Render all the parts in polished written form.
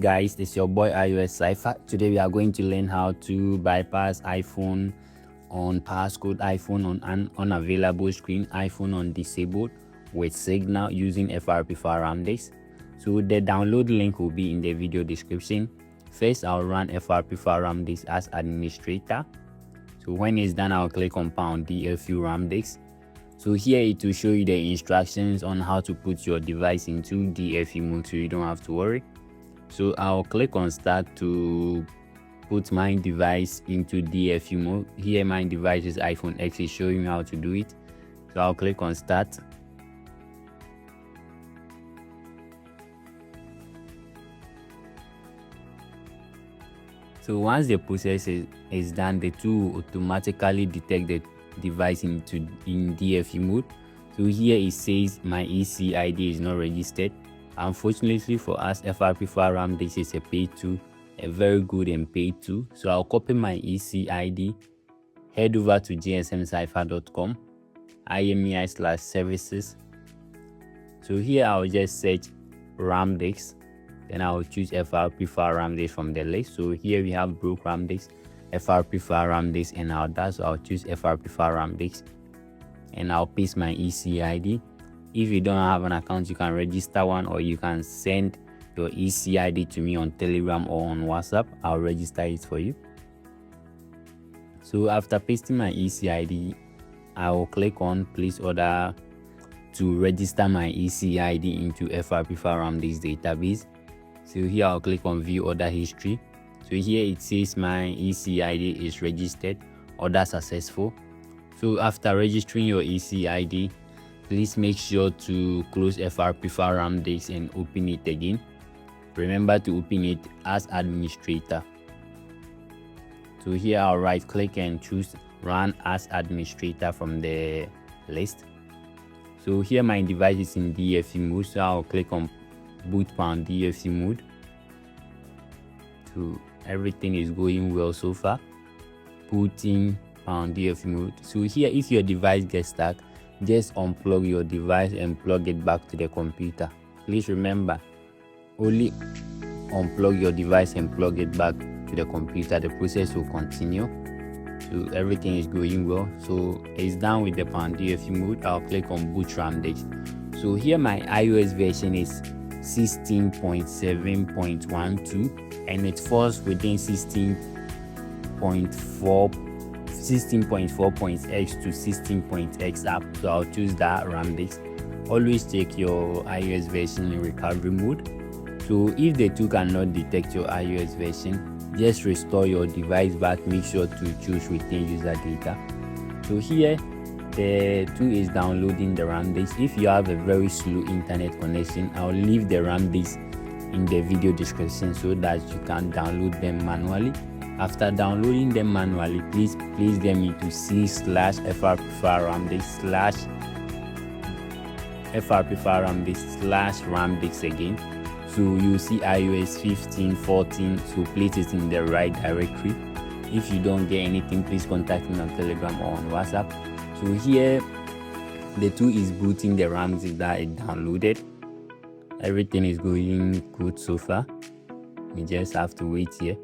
Guys, it's your boy iOS Cypher. Today we are going to learn how to bypass iPhone on passcode, iPhone on unavailable screen, iPhone on disabled with Signal using Frpfile ramdisk. So the download link will be in the video description. First, I'll run Frpfile ramdisk as administrator. So when it's done, I'll click on #DFU ramdisk. So here it will show you the instructions on how to put your device into DFU mode, so you don't have to worry. So I'll click on start to put my device into DFU mode. Here my device is iPhone X, is showing me how to do it. So I'll click on start. So once the process is done, the tool will automatically detect the device in DFU mode. So here it says my EC ID is not registered. Unfortunately for us, Frpfile ramdisk is a paid tool, a very good and paid tool. So I'll copy my EC ID, head over to gsmcypher.com, IMEI/services. So here I'll just search ramdisk, then I'll choose Frpfile ramdisk from the list. So here we have broke ramdisk, Frpfile ramdisk, and others. So I'll choose Frpfile ramdisk, and I'll paste my EC ID. If you don't have an account, you can register one, or you can send your EC ID to me on Telegram or on WhatsApp. I'll register it for you. So after pasting my EC ID, I will click on place order to register my EC ID into Frpfile ramdisk database. So here I'll click on view order history. So here it says my EC ID is registered, order successful. So after registering your EC ID, please make sure to close Frpfile ramdisk and open it again. Remember to open it as administrator. So here I'll right click and choose run as administrator from the list. So here my device is in DFU mode, so I'll click on boot #DFU mode. So everything is going well so far. Booting #DFU mode. So here if your device gets stuck, just unplug your device and plug it back to the computer. Please remember, only unplug your device and plug it back to the computer. The process will continue. So everything is going well. So it's done with the #DFU mode. I'll click on boot ramdisk. So here my iOS version is 16.7.12 and it falls within 16.4.x to 16.x app. So I'll choose that ramdisk. Always check your iOS version in recovery mode. So if the tool cannot detect your iOS version, just restore your device back. Make sure to choose retain user data. So here the tool is downloading the ramdisk. If you have a very slow internet connection, I'll leave the ramdisk in the video description so that you can download them manually. After downloading them manually, please place them into C/Frpfile ramdisk/ramdisk again. So you see iOS 15, 14, so place it in the right directory. If you don't get anything, please contact me on Telegram or on WhatsApp. So here the tool is booting the ramdisk that it downloaded. Everything is going good so far. We just have to wait here.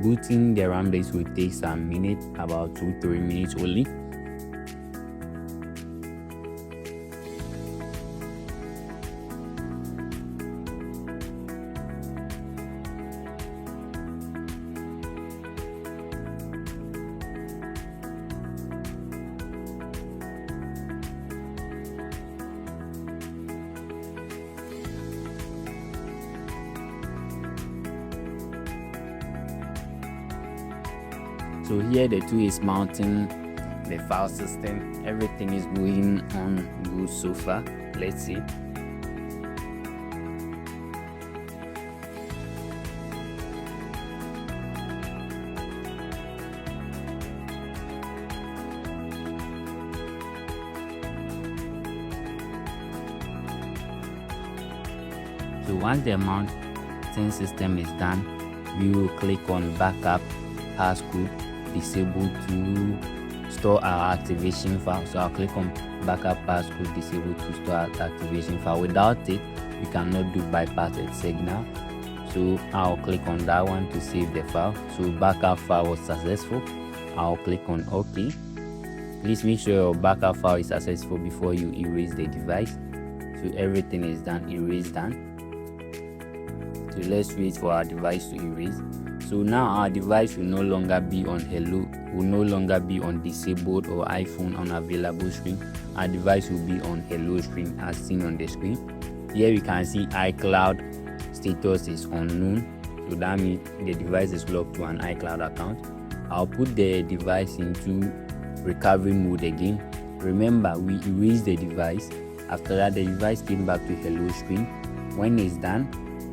Booting the ramdisk will take some minutes, about 2-3 minutes only. So here the tool is mounting the file system. Everything is going on good so far. Let's see. So once the mounting system is done, we will click on backup passcode, disable to store our activation file. So I'll click on backup passcode disable to store our activation file. Without it, we cannot do bypass with Signal. So I'll click on that one to save the file. So backup file was successful. I'll click on OK. Please make sure your backup file is successful before you erase the device. So everything is done, erase done. So let's wait for our device to erase. So now our device will no longer be on disabled or iPhone unavailable screen. Our device will be on hello screen as seen on the screen. Here we can see iCloud status is unknown. So that means the device is locked to an iCloud account. I'll put the device into recovery mode again. Remember, we erased the device. After that, the device came back to hello screen. When it's done,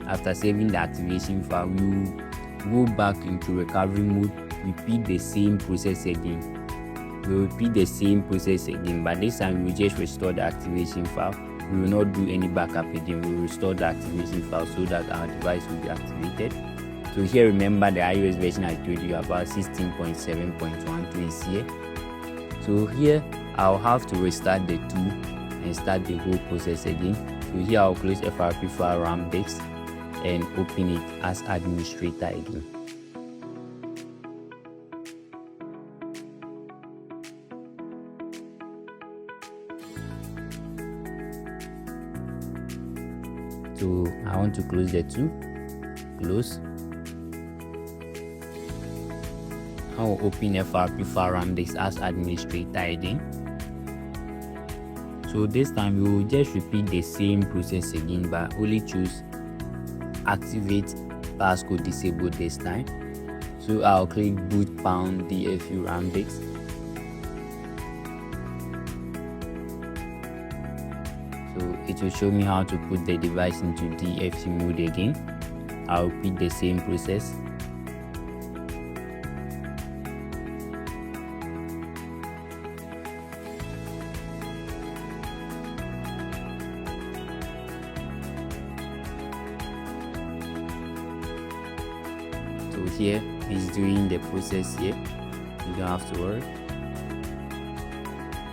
after saving the activation file, we will go back into recovery mode, repeat the same process again. We'll repeat the same process again, but this time we will just restore the activation file. We will not do any backup again. We will restore the activation file so that our device will be activated. So here, remember the iOS version I told you about, 16.7.12 is here. So here I'll have to restart the tool and start the whole process again. So here I'll close Frpfile ramdisk and open it as administrator again. So I want to close the tool. Close. I will open Frpfile ramdisk as administrator again. So this time we will just repeat the same process again, but only choose activate passcode disable this time. So I'll click boot pound DFU ramdisk. So it will show me how to put the device into DFU mode again. I'll repeat the same process. So here is doing the process here. You don't have to worry.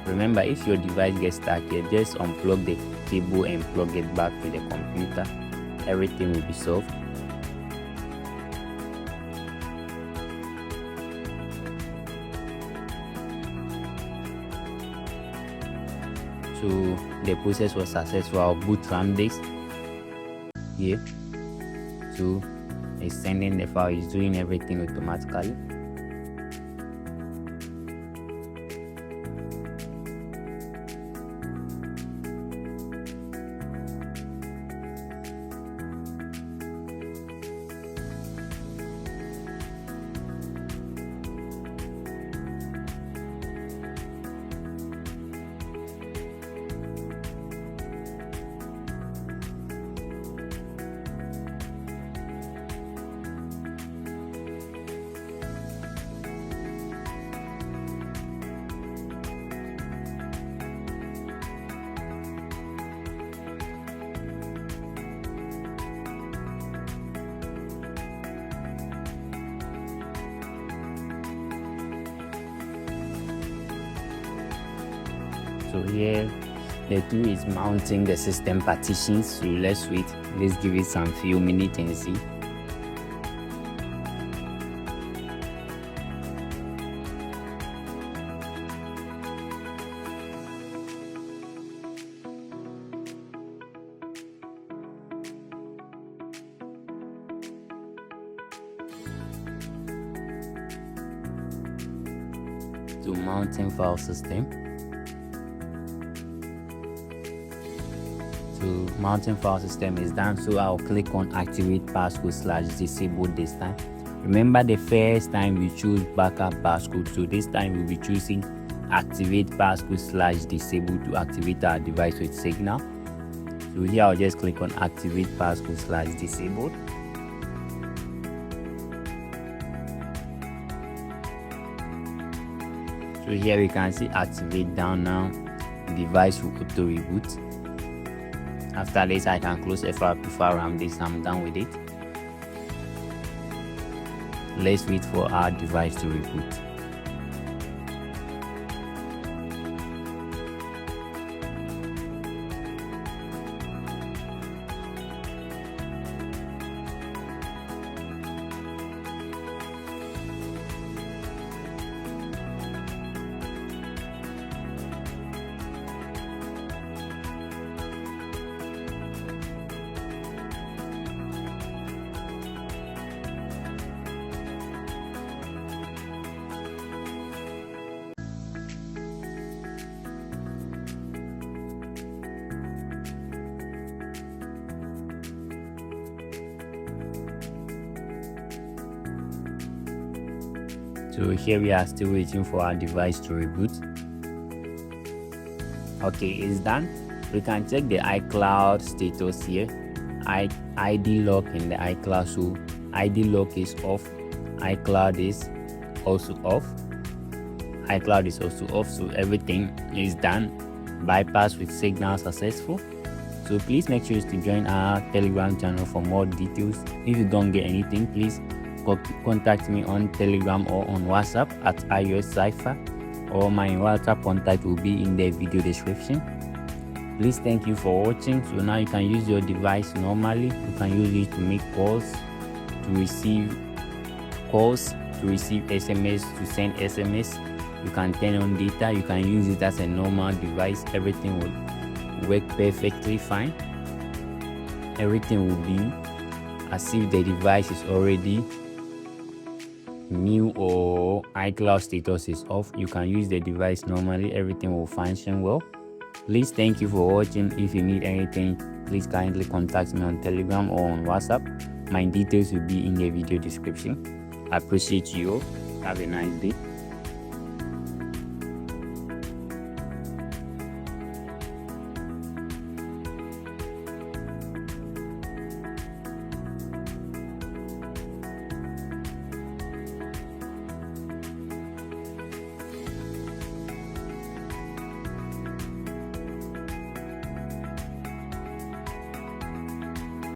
Remember, if your device gets stuck here, just unplug the cable and plug it back to the computer. Everything will be solved. So the process was successful. I'll boot ramdisk here. So it's sending the file, it's doing everything automatically. So here the tool is mounting the system partitions. So let's wait. Let's give it some few minutes and see. To mounting file system. So mounting file system is done. So I'll click on activate passcode / disable this time. Remember, the first time we choose backup passcode. So this time we'll be choosing activate passcode / disable to activate our device with Signal. So here I'll just click on activate passcode / disable. So here we can see activate down now. Device will auto reboot. After this, I can close Frpfile ramdisk. I'm done with it. Let's wait for our device to reboot. So here we are still waiting for our device to reboot. Okay, it's done. We can check the iCloud status here. ID lock in the iCloud. So ID lock is off, iCloud is also off, iCloud is also off. So everything is done. Bypass with signal successful. So please make sure to join our Telegram channel for more details. If you don't get anything, please contact me on Telegram or on WhatsApp at iOS Cypher, or my WhatsApp contact will be in the video description. Please, thank you for watching. So now you can use your device normally. You can use it to make calls, to receive SMS, to send SMS. You can turn on data. You can use it as a normal device. Everything will work perfectly fine. Everything will be as if the device is already new or iCloud status is off. You can use the device normally. Everything will function well. Please, thank you for watching. If you need anything, please kindly contact me on Telegram or on WhatsApp. My details will be in the video description. I appreciate you. Have a nice day.